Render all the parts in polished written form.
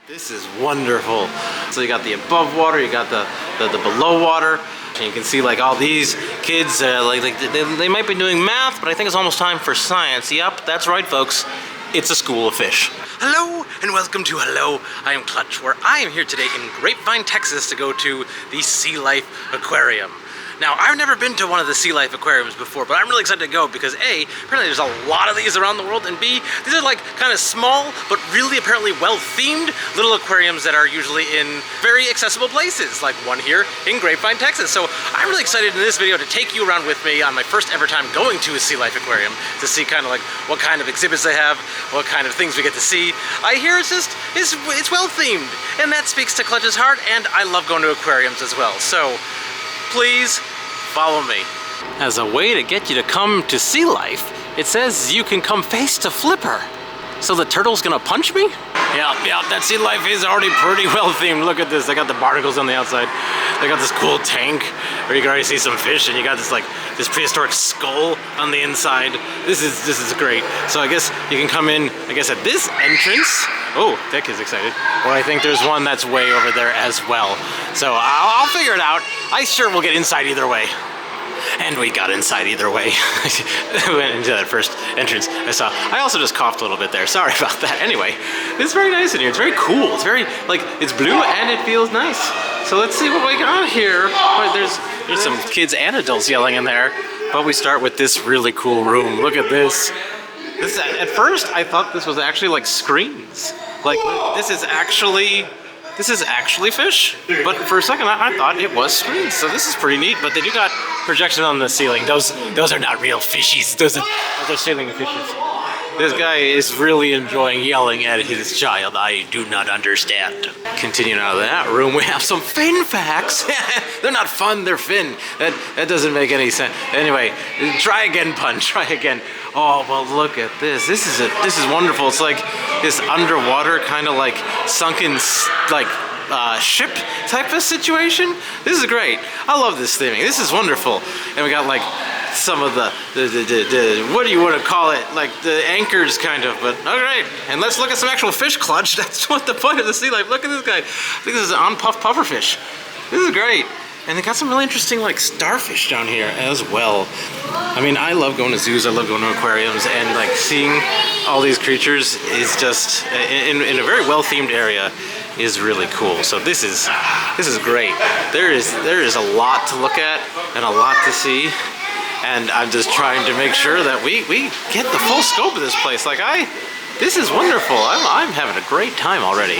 This is wonderful. So you got the above water, you got the below water, and you can see like all these kids, they might be doing math, but I think it's almost time for science. Yep, that's right, folks. It's a school of fish. Hello and welcome to Hello, I am Clutch, where I am here today in Grapevine, Texas to go to the Sea Life Aquarium. Now, I've never been to one of the Sea Life Aquariums before, but I'm really excited to go because A, apparently there's a lot of these around the world, and B, these are like kind of small, but really apparently well-themed little aquariums that are usually in very accessible places, like one here in Grapevine, Texas. So I'm really excited in this video to take you around with me on my first ever time going to a Sea Life Aquarium to see kind of like what kind of exhibits they have, what kind of things we get to see. I hear it's well-themed, and that speaks to Clutch's heart, and I love going to aquariums as well. So please follow me. As a way to get you to come to Sea Life, it says you can come face to flipper. So the turtle's gonna punch me? Yeah, that Sea Life is already pretty well themed. Look at this, they got the barnacles on the outside. They got this cool tank where you can already see some fish, and you got this prehistoric skull on the inside. This is great. So I guess you can come in, I guess at this entrance. Oh, Dick is excited. Well, I think there's one that's way over there as well. So I'll figure it out. I sure will get inside either way. And we got inside either way. We went into that first entrance I also just coughed a little bit there. Sorry about that. Anyway, it's very nice in here. It's very cool. It's very, it's blue and it feels nice. So let's see what we got here. There's some kids and adults yelling in there. But we start with this really cool room. Look at this. At first, I thought this was actually like screens. Like, this is actually fish, but for a second I thought it was screens, so this is pretty neat. But they do got projection on the ceiling. Those are not real fishies. Those are ceiling fishes. This guy is really enjoying yelling at his child. I do not understand. Continuing out of that room, we have some fin facts. They're not fun, they're fin. That doesn't make any sense. Anyway, try again, pun. Try again. Oh, well, look at this. This is wonderful. It's like this underwater kind of like sunken ship type of situation. This is great. I love this theming. This is wonderful. And we got like some of the what do you want to call it? Like the anchors kind of, but all right. And let's look at some actual fish, Clutch. That's what the point of the Sea Life. Look at this guy. I think this is an on-puff pufferfish. This is great. And they got some really interesting like starfish down here as well. I mean, I love going to zoos, I love going to aquariums, and like seeing all these creatures is just, in a very well-themed area, is really cool. So this is great. There is a lot to look at and a lot to see. And I'm just trying to make sure that we get the full scope of this place. This is wonderful. I'm having a great time already.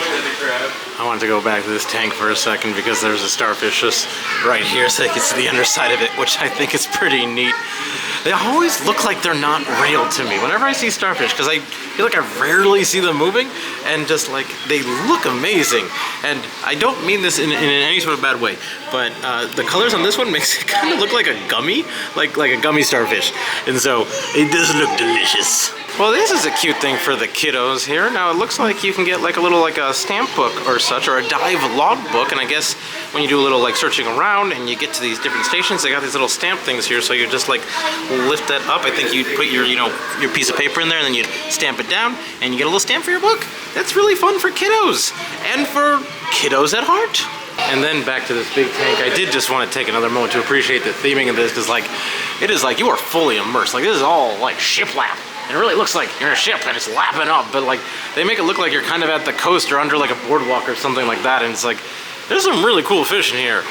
I wanted to go back to this tank for a second because there's a starfish just right here so they can see the underside of it, which I think is pretty neat. They always look like they're not real to me whenever I see starfish, because I feel like I rarely see them moving, and just like they look amazing. And I don't mean this in any sort of bad way, but the colors on this one makes it kind of look like a gummy, like a gummy starfish, and so it does look delicious. Well, this is a cute thing for the kiddos here. Now it looks like you can get like a little a stamp book or such, or a dive log book, and I guess when you do a little searching around and you get to these different stations, they got these little stamp things here, so you just lift that up. I think you put your piece of paper in there, and then you stamp it down and you get a little stamp for your book. That's really fun for kiddos and for kiddos at heart. And then back to this big tank. I did just want to take another moment to appreciate the theming of this, because it is like you are fully immersed. Like this is all like shiplap. It really looks like you're in a ship and it's lapping up, but they make it look like you're kind of at the coast or under a boardwalk or something like that, and it's there's some really cool fish in here.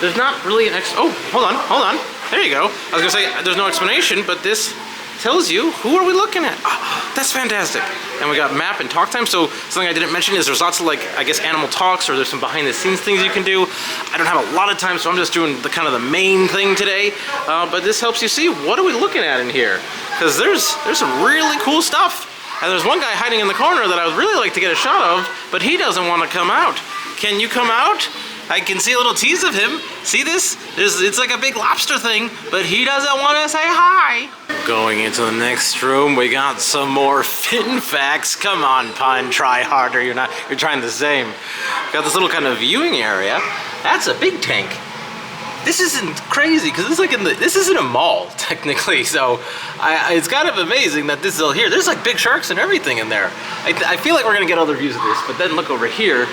There's not really an oh, hold on. There you go. I was gonna say there's no explanation, but this tells you who are we looking at. Oh, that's fantastic. And we got map and talk time. So something I didn't mention is there's lots of I guess animal talks, or there's some behind the scenes things you can do. I don't have a lot of time, so I'm just doing the kind of the main thing today. But this helps you see what are we looking at in here, because there's some really cool stuff. And there's one guy hiding in the corner that I would really like to get a shot of, but he doesn't want to come out. Can you come out? I can see a little tease of him. See this? It's like a big lobster thing, but he doesn't want to say hi. Going into the next room, we got some more fin facts. Come on, pun, try harder. You're trying the same. Got this little kind of viewing area. That's a big tank. this isn't crazy because it's like this isn't a mall technically. So it's kind of amazing that this is all here. There's like big sharks and everything in there. I feel like we're gonna get other views of this, but then look over here.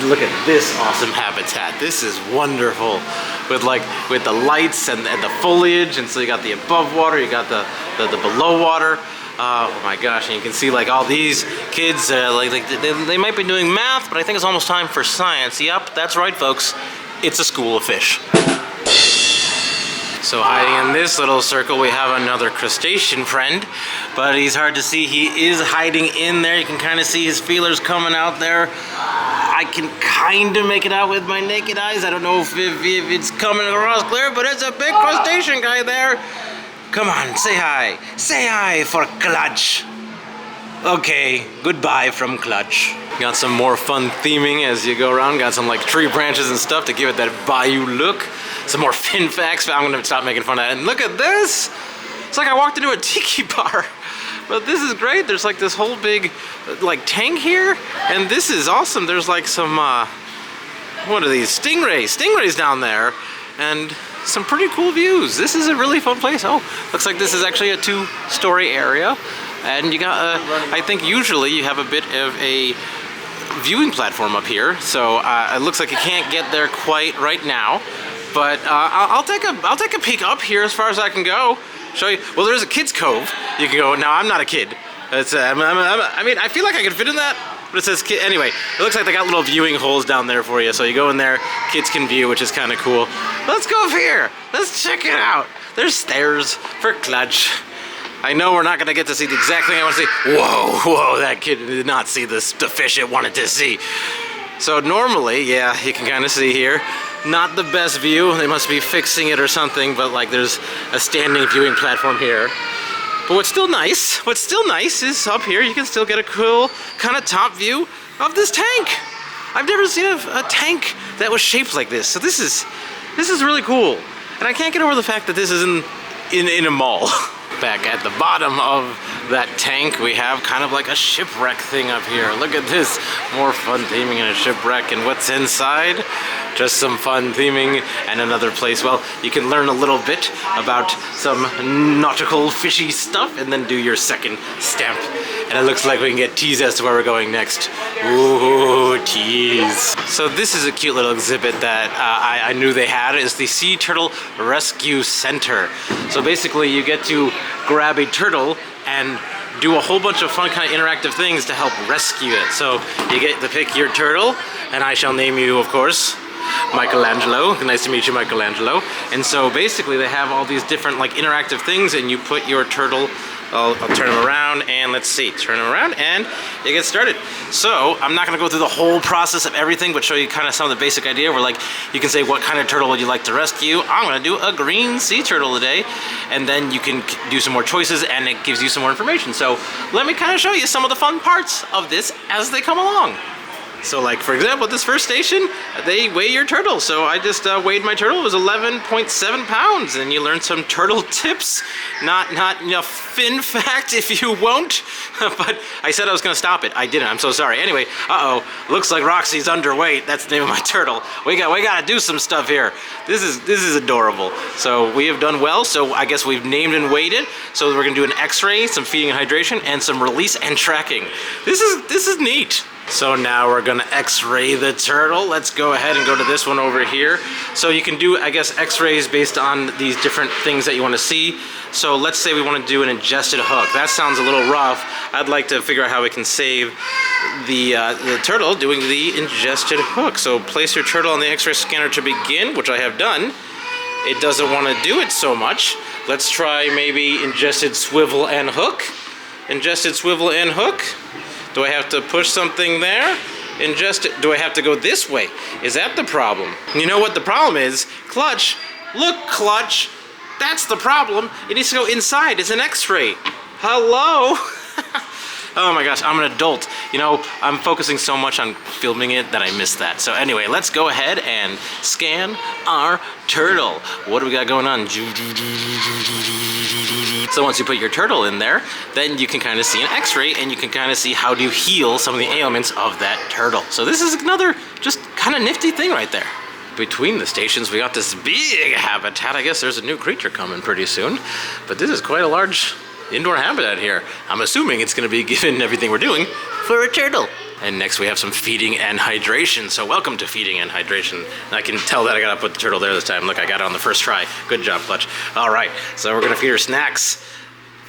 Look at this awesome habitat. This is wonderful with the lights and the foliage. And so you got the above water, you got the below water. Oh my gosh, and you can see like all these kids, they might be doing math, but I think it's almost time for science. Yep, that's right folks, it's a school of fish. So hiding in this little circle we have another crustacean friend, but he's hard to see. He is hiding in there. You can kind of see his feelers coming out there. I can kind of make it out with my naked eyes. I don't know if it's coming across clear, but it's a big crustacean guy there. Come on, say hi. Say hi for Clutch. Okay, goodbye from Clutch. Got some more fun theming as you go around. Got some like tree branches and stuff to give it that bayou look. Some more fin facts, but I'm gonna stop making fun of that. And look at this! It's like I walked into a tiki bar. But this is great. There's like this whole big like tank here. And this is awesome. There's like some, what are these? Stingrays down there. And some pretty cool views. This is a really fun place. Oh, looks like this is actually a 2-story area. And you got, I think usually you have a bit of a viewing platform up here. So it looks like you can't get there quite right now. But I'll take a peek up here as far as I can go. Show you. Well, there's a kid's cove. You can go. Now I'm not a kid. It's I mean, I feel like I could fit in that. But it says kid. Anyway, it looks like they got little viewing holes down there for you. So you go in there, kids can view, which is kind of cool. Let's go up here. Let's check it out. There's stairs for Clutch. I know we're not gonna get to see the exact thing I want to see. Whoa, that kid did not see the fish it wanted to see. So normally, yeah, you can kind of see here. Not the best view. They must be fixing it or something, but like there's a standing viewing platform here. But what's still nice is up here you can still get a cool kind of top view of this tank. I've never seen a tank that was shaped like this. So this is really cool. And I can't get over the fact that this is in a mall. Back at the bottom of that tank we have kind of like a shipwreck thing up here. Look at this, more fun theming in a shipwreck. And what's inside? Just some fun theming and another place. Well, you can learn a little bit about some nautical fishy stuff and then do your second stamp. And it looks like we can get teased as to where we're going next. Ooh, tease. So this is a cute little exhibit that I knew they had. It's the Sea Turtle Rescue Center. So basically you get to grab a turtle and do a whole bunch of fun kind of interactive things to help rescue it. So you get to pick your turtle, and I shall name you, of course, Michelangelo. Nice to meet you, Michelangelo. And so basically they have all these different like interactive things, and you put your turtle, I'll turn him around, and let's see, turn him around, and you get started. So I'm not gonna go through the whole process of everything, but show you kind of some of the basic idea where like you can say what kind of turtle would you like to rescue. I'm gonna do a green sea turtle today, and then you can do some more choices and it gives you some more information. So let me kind of show you some of the fun parts of this as they come along. So like, for example, this first station, they weigh your turtle. So I just weighed my turtle. It was 11.7 pounds. And you learn some turtle tips. Not fin fact, if you won't. But I said I was going to stop it. I didn't. I'm so sorry. Anyway, looks like Roxy's underweight. That's the name of my turtle. We got to do some stuff here. This is adorable. So we have done well. So I guess we've named and weighed it. So we're going to do an x-ray, some feeding and hydration, and some release and tracking. This is neat. So now we're gonna x-ray the turtle. Let's go ahead and go to this one over here. So you can do, I guess, x-rays based on these different things that you wanna see. So let's say we wanna do an ingested hook. That sounds a little rough. I'd like to figure out how we can save the turtle doing the ingested hook. So place your turtle on the x-ray scanner to begin, which I have done. It doesn't wanna do it so much. Let's try maybe ingested swivel and hook. Ingested swivel and hook. Do I have to push something there? Do I have to go this way? Is that the problem? You know what the problem is? Clutch. Look, Clutch. That's the problem. It needs to go inside. It's an x-ray. Hello? Oh my gosh, I'm an adult. You know, I'm focusing so much on filming it that I missed that. So anyway, let's go ahead and scan our turtle. What do we got going on? So once you put your turtle in there, then you can kind of see an x-ray and you can kind of see how to heal some of the ailments of that turtle. So this is another just kind of nifty thing right there. between the stations, we got this big habitat. I guess there's a new creature coming pretty soon, but this is quite a large indoor habitat here. I'm assuming it's going to be, given everything we're doing, for a turtle. And next we have some feeding and hydration. So welcome to feeding and hydration. And I can tell that I gotta put the turtle there this time. Look, I got it on the first try. Good job, Clutch. All right, so we're gonna feed her snacks.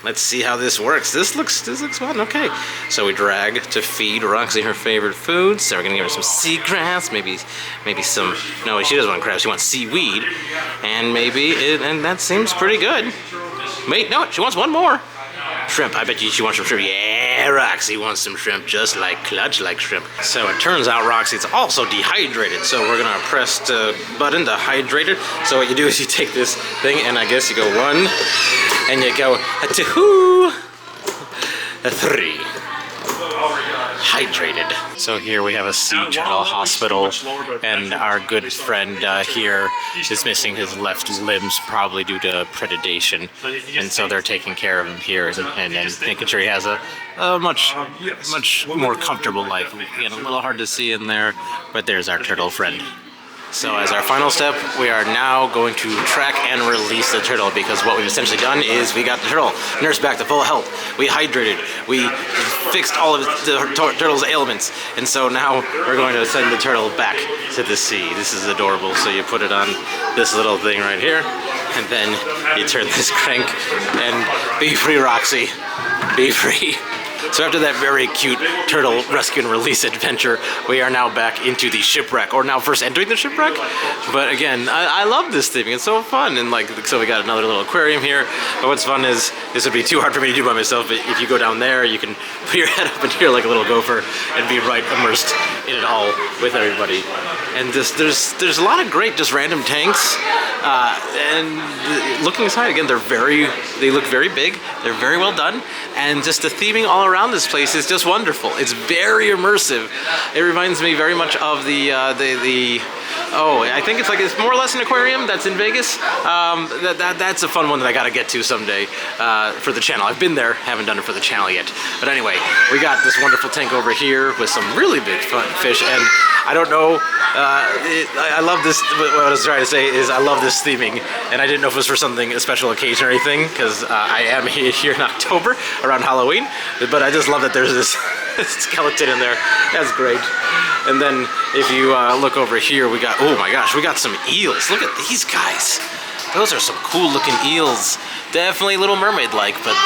Let's see how this works. This looks fun. Okay, so we drag to feed Roxy her favorite foods. So we're gonna give her some seagrass, maybe some. No, she doesn't want crabs. She wants seaweed, and and that seems pretty good. Wait, no, she wants one more. Shrimp. I bet you she wants some shrimp. Yeah, Roxy wants some shrimp, just like Clutch likes shrimp. So it turns out Roxy's also dehydrated. So we're gonna press the button to hydrate it. So what you do is you take this thing, and I guess you go 1, and you go a 2, a 3. Hydrated. So here we have a sea turtle hospital, and our good friend here is missing his left limbs, probably due to predation, and so they're taking care of him here and making sure he has a much more comfortable life. Again, a little hard to see in there, but there's our turtle friend. So as our final step, we are now going to track and release the turtle, because what we've essentially done is we got the turtle nursed back to full health. We hydrated, we fixed all of the turtle's ailments, and so now we're going to send the turtle back to the sea. This is adorable. So you put it on this little thing right here, and then you turn this crank, and be free, Roxy. Be free. So after that very cute turtle rescue and release adventure, we are now back into the shipwreck, or now first entering the shipwreck. But again, I love this thing. It's so fun, and so we got another little aquarium here. But what's fun is, this would be too hard for me to do by myself, but if you go down there, you can put your head up in here like a little gopher and be right immersed in it all with everybody. And there's a lot of great just random tanks, and looking inside again, they look very big, they're very well done, and just the theming all around this place is just wonderful. It's very immersive. It reminds me very much of I think it's more or less an aquarium that's in Vegas. That's a fun one that I gotta get to someday for the channel. I've been there, haven't done it for the channel yet. But anyway, we got this wonderful tank over here with some really big fish, and I don't know, I love this. What I was trying to say is I love this theming, and I didn't know if it was for something, a special occasion or anything, because I am here in October around Halloween, but I just love that there's this skeleton in there. That's great. And then if you look over here, we got, oh my gosh, we got some eels. Look at these guys. Those are some cool looking eels. Definitely Little Mermaid-like, but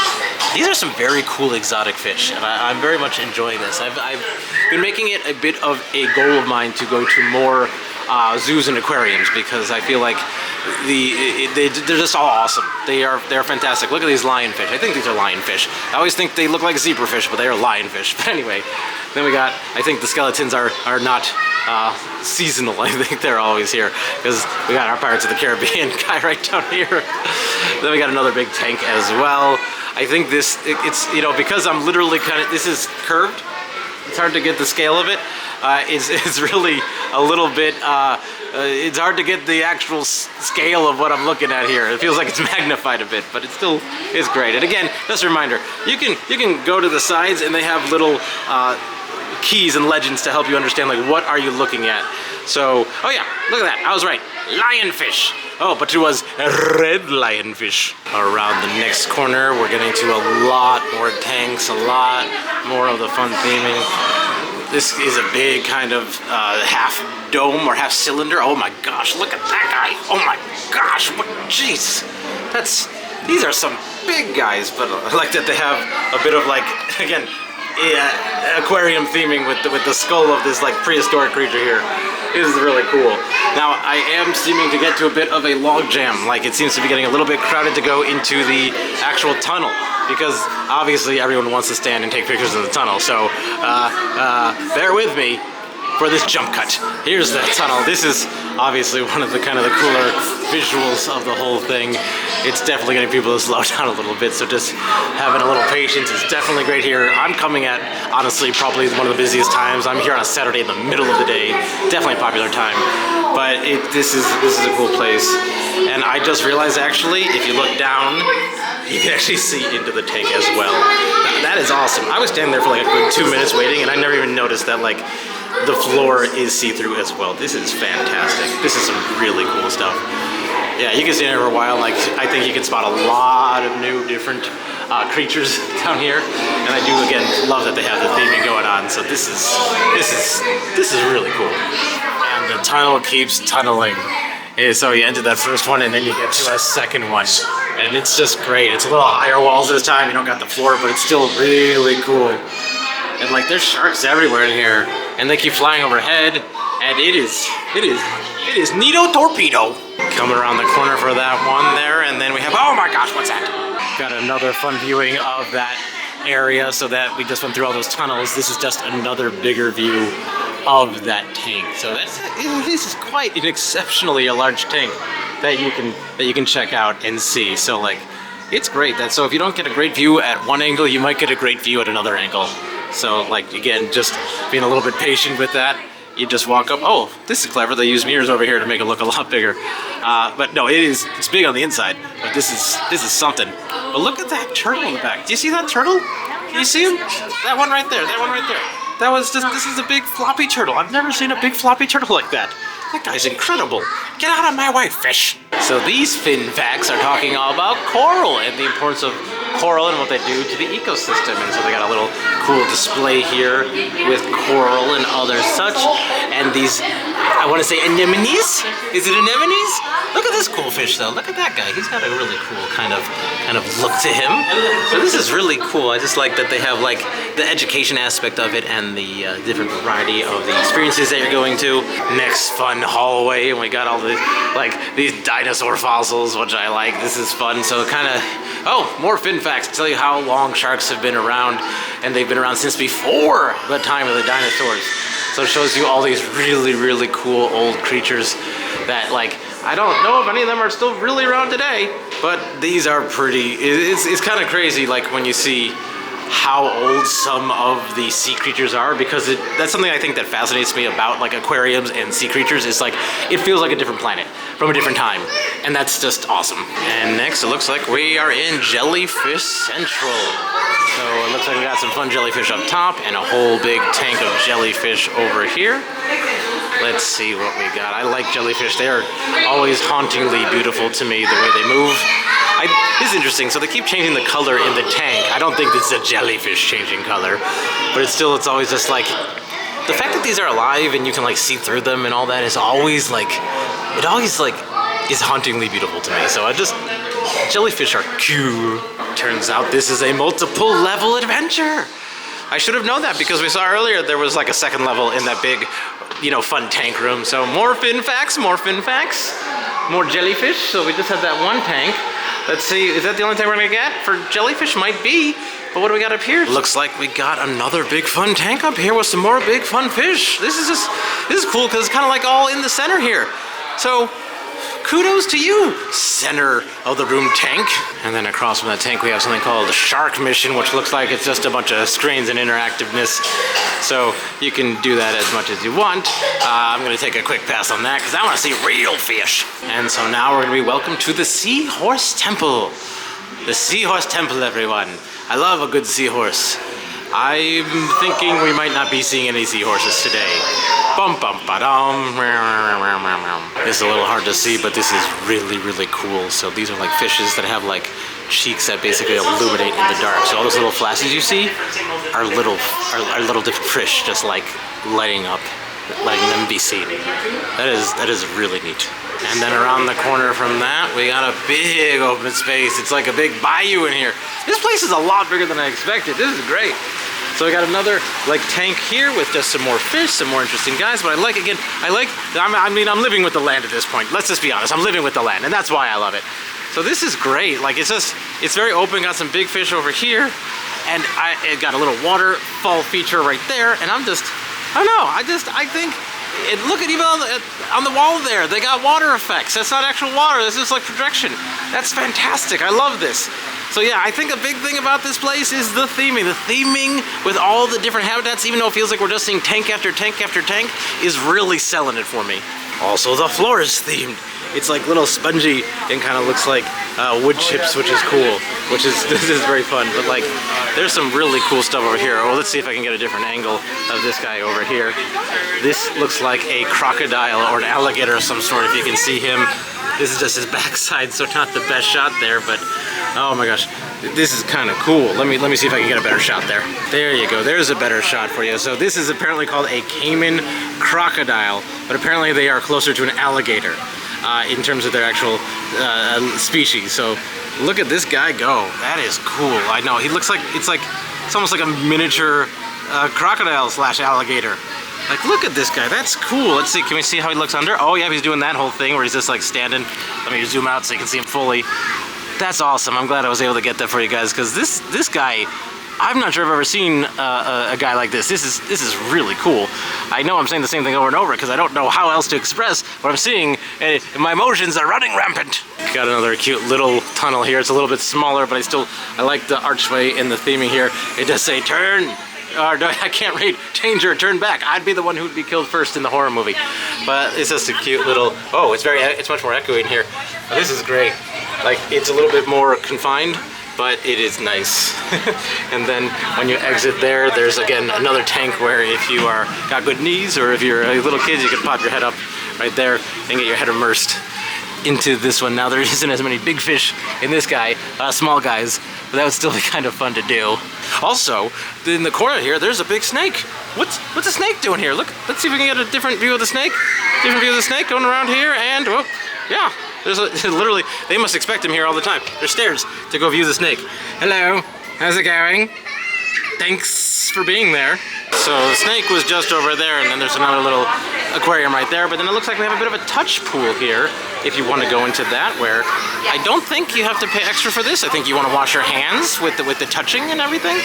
these are some very cool exotic fish, and I'm very much enjoying this. I've been making it a bit of a goal of mine to go to more zoos and aquariums, because I feel like they're just all awesome. They're fantastic. Look at these lionfish. I think these are lionfish. I always think they look like zebrafish, but they are lionfish. But anyway, then we got, I think the skeletons are not seasonal. I think they're always here, because we got our Pirates of the Caribbean guy right down here. Then we got another big tank as well. I think it's because I'm literally this is curved, it's hard to get the scale of it. It's really a little bit, it's hard to get the actual scale of what I'm looking at here. It feels like it's magnified a bit, but it still is great. And again, just a reminder, you can go to the sides, and they have little keys and legends to help you understand, like, what are you looking at. So, oh yeah, look at that, I was right, lionfish. Oh, but it was a red lionfish. Around the next corner, we're getting to a lot more tanks, a lot more of the fun theming. This is a big kind of half dome or half cylinder. Oh my gosh, look at that guy. Oh my gosh, what, jeez. These are some big guys, but I like that they have a bit of, like, again, aquarium theming with the skull of this, like, prehistoric creature here. This is really cool. Now, I am seeming to get to a bit of a log jam. Like, it seems to be getting a little bit crowded to go into the actual tunnel, because obviously everyone wants to stand and take pictures in the tunnel. So bear with me for this jump cut. Here's the tunnel. This is obviously one of the cooler visuals of the whole thing. It's definitely getting people to slow down a little bit, so just having a little patience is definitely great here. I'm coming at, honestly, probably one of the busiest times. I'm here on a Saturday in the middle of the day. Definitely a popular time. But this is a cool place. And I just realized, actually, if you look down, you can actually see into the tank as well. That is awesome. I was standing there for like a good 2 minutes waiting, and I never even noticed that, like, the floor is see-through as well. This is fantastic. This is some really cool stuff. Yeah, you can stay there for a while. Like, I think you can spot a lot of new, different creatures down here. And I do, again, love that they have the theming going on. So this is really cool. And the tunnel keeps tunneling. So you enter that first one, and then you get to a second one. And it's just great. It's a little higher walls this time. You don't got the floor, but it's still really cool. And like, there's sharks everywhere in here, and they keep flying overhead. And it is Neato Torpedo. Coming around the corner for that one there, and then we have, oh my gosh, what's that? Got another fun viewing of that area, so that we just went through all those tunnels. This is just another bigger view of that tank. So this is quite an exceptionally large tank that you can check out and see. So like, it's great. So if you don't get a great view at one angle, you might get a great view at another angle. So like, again, just being a little bit patient with that. You just walk up, oh, this is clever. They use mirrors over here to make it look a lot bigger. But no, it's big on the inside, but this is something. But look at that turtle in the back. Do you see that turtle? Can you see him? That one right there, this is a big floppy turtle. I've never seen a big floppy turtle like that. That guy's incredible. Get out of my way, fish. So these fin facts are talking all about coral and the importance of coral and what they do to the ecosystem. And so they got a little cool display here with coral and other such. And these, I want to say anemones? Is it anemones? Look at this cool fish though. Look at that guy. He's got a really cool kind of look to him. So this is really cool. I just like that they have like the education aspect of it and the different variety of the experiences that you're going to. Next fun hallway, and we got all the like these dinosaur fossils, which I like. This is fun. So kind of, oh, more fin facts to tell you how long sharks have been around, and they've been around since before the time of the dinosaurs. So it shows you all these really cool old creatures that, like, I don't know if any of them are still really around today, but these are pretty, it's kind of crazy, like when you see how old some of the sea creatures are, because that's something I think that fascinates me about like aquariums and sea creatures. Is like, it feels like a different planet from a different time, and that's just awesome. And next, it looks like we are in Jellyfish Central. So it looks like we got some fun jellyfish up top and a whole big tank of jellyfish over here. Let's see what we got. I like jellyfish. They are always hauntingly beautiful to me, the way they move. This is interesting. So they keep changing the color in the tank. I don't think it's a jellyfish changing color, but it's always just like, the fact that these are alive and you can like see through them and all that is always like, it always like is hauntingly beautiful to me. So jellyfish are cute. Turns out this is a multiple level adventure. I should have known that, because we saw earlier there was like a second level in that big, fun tank room. So more fin facts, more jellyfish. So we just had that one tank. Let's see, is that the only tank we're gonna get for jellyfish? Might be, but what do we got up here? Looks like we got another big fun tank up here with some more big fun fish. This is cool, because it's kind of like all in the center here. So kudos to you, center of the room tank. And then across from that tank we have something called the Shark Mission, which looks like it's just a bunch of screens and interactiveness. So you can do that as much as you want. I'm gonna take a quick pass on that because I want to see real fish. And so now we're gonna be welcome to the Seahorse Temple. The Seahorse Temple, everyone. I love a good seahorse. I'm thinking we might not be seeing any seahorses today. Bum bum ba-dum. It's a little hard to see, but this is really cool. So these are like fishes that have like cheeks that basically illuminate in the dark. So all those little flashes you see are little different fish just like lighting up, letting them be seen. That is really neat. And then around the corner from that, we got a big open space. It's like a big bayou in here. This place is a lot bigger than I expected. This is great. So we got another like tank here with just some more fish, some more interesting guys. But I'm living with the land at this point. Let's just be honest, I'm living with the land, and that's why I love it. So this is great. Like, it's very open. Got some big fish over here, and it got a little waterfall feature right there. And I don't know. I think. Look at even on the wall there, they got water effects. That's not actual water, this is like projection. That's fantastic, I love this. So yeah, I think a big thing about this place is the theming. The theming with all the different habitats, even though it feels like we're just seeing tank after tank after tank, is really selling it for me. Also, the floor is themed. It's like little spongy and kind of looks like wood chips, which is cool. which is, this is very fun. But like, there's some really cool stuff over here. Well, let's see if I can get a different angle of this guy over here. This looks like a crocodile or an alligator of some sort, if you can see him. This is just his backside, so not the best shot there, but oh my gosh, this is kind of cool. Let me see if I can get a better shot there. There you go, there's a better shot for you. So this is apparently called a Cayman crocodile, but apparently they are closer to an alligator in terms of their actual species. So look at this guy go. That is cool. I know, he looks like, it's almost like a miniature crocodile slash alligator. Like, look at this guy, that's cool. Let's see, can we see how he looks under? Oh yeah, he's doing that whole thing where he's just like standing. Let me zoom out so you can see him fully. That's awesome. I'm glad I was able to get that for you guys, because this guy, I'm not sure I've ever seen a guy like this. This is really cool. I know I'm saying the same thing over and over because I don't know how else to express what I'm seeing, and my emotions are running rampant. Got another cute little tunnel here. It's a little bit smaller, but I like the archway and the theming here. It does say turn. Or no, I can't read. Change or turn back. I'd be the one who would be killed first in the horror movie. But it's just a cute little. Oh, it's much more echoey in here. Oh, this is great. Like, it's a little bit more confined, but it is nice. And then when you exit there, there's again another tank where if you got good knees, or if you're a little kid, you can pop your head up right there and get your head immersed into this one. Now there isn't as many big fish in this guy, small guys, but that would still be kind of fun to do. Also, in the corner here, there's a big snake. What's a snake doing here? Look, let's see if we can get a different view of the snake. Different view of the snake going around here, and well, yeah, there's literally, they must expect him here all the time. There's stairs to go view the snake. Hello, how's it going? Thanks for being there. So the snake was just over there, and then there's another little aquarium right there, but then it looks like we have a bit of a touch pool here if you want to go into that, where I don't think you have to pay extra for this. I think you want to wash your hands with the touching and everything,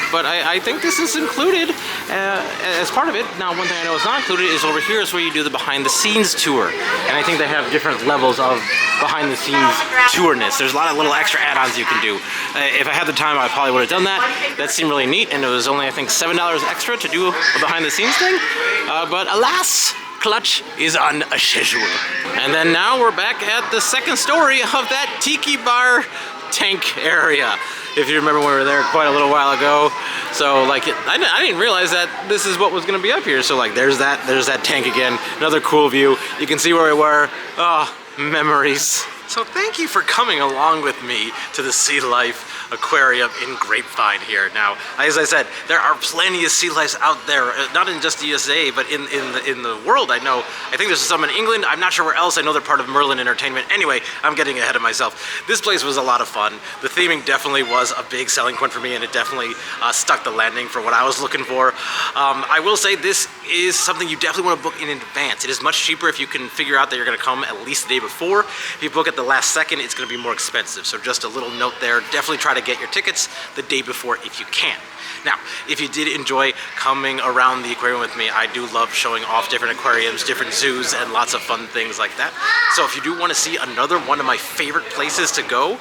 but I think this is included as part of it. Now, one thing I know is not included is over here is where you do the behind the scenes tour, and I think they have different levels of behind the scenes tourness. There's a lot of little extra add-ons you can do. If I had the time, I probably would have done that. That seemed really neat, and it was only, I think, $7 extra to do a behind the scenes thing, but alas, Clutch is on a schedule. And then now we're back at the second story of that tiki bar tank area. If you remember, when we were there quite a little while ago. So like, I didn't realize that this is what was gonna be up here. So like, there's that tank again, another cool view. You can see where we were. Oh, memories. So thank you for coming along with me to the Sea Life Aquarium in Grapevine here. Now, as I said, there are plenty of sea lives out there, not in just the USA, but in the world. I think there's some in England. I'm not sure where else. I know they're part of Merlin Entertainment. Anyway, I'm getting ahead of myself. This place was a lot of fun. The theming definitely was a big selling point for me, and it definitely stuck the landing for what I was looking for. I will say this is something you definitely want to book in advance. It is much cheaper if you can figure out that you're going to come at least the day before. If you book at the last second, it's going to be more expensive. So just a little note there. Definitely try to get your tickets the day before if you can. Now, if you did enjoy coming around the aquarium with me, I do love showing off different aquariums, different zoos, and lots of fun things like that. So if you do want to see another one of my favorite places to go,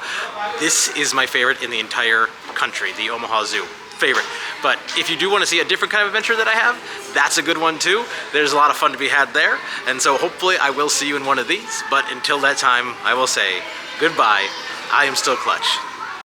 this is my favorite in the entire country, the Omaha Zoo. Favorite. But if you do want to see a different kind of adventure that I have, that's a good one too. There's a lot of fun to be had there, and so hopefully I will see you in one of these. But until that time, I will say goodbye. I am still Clutch.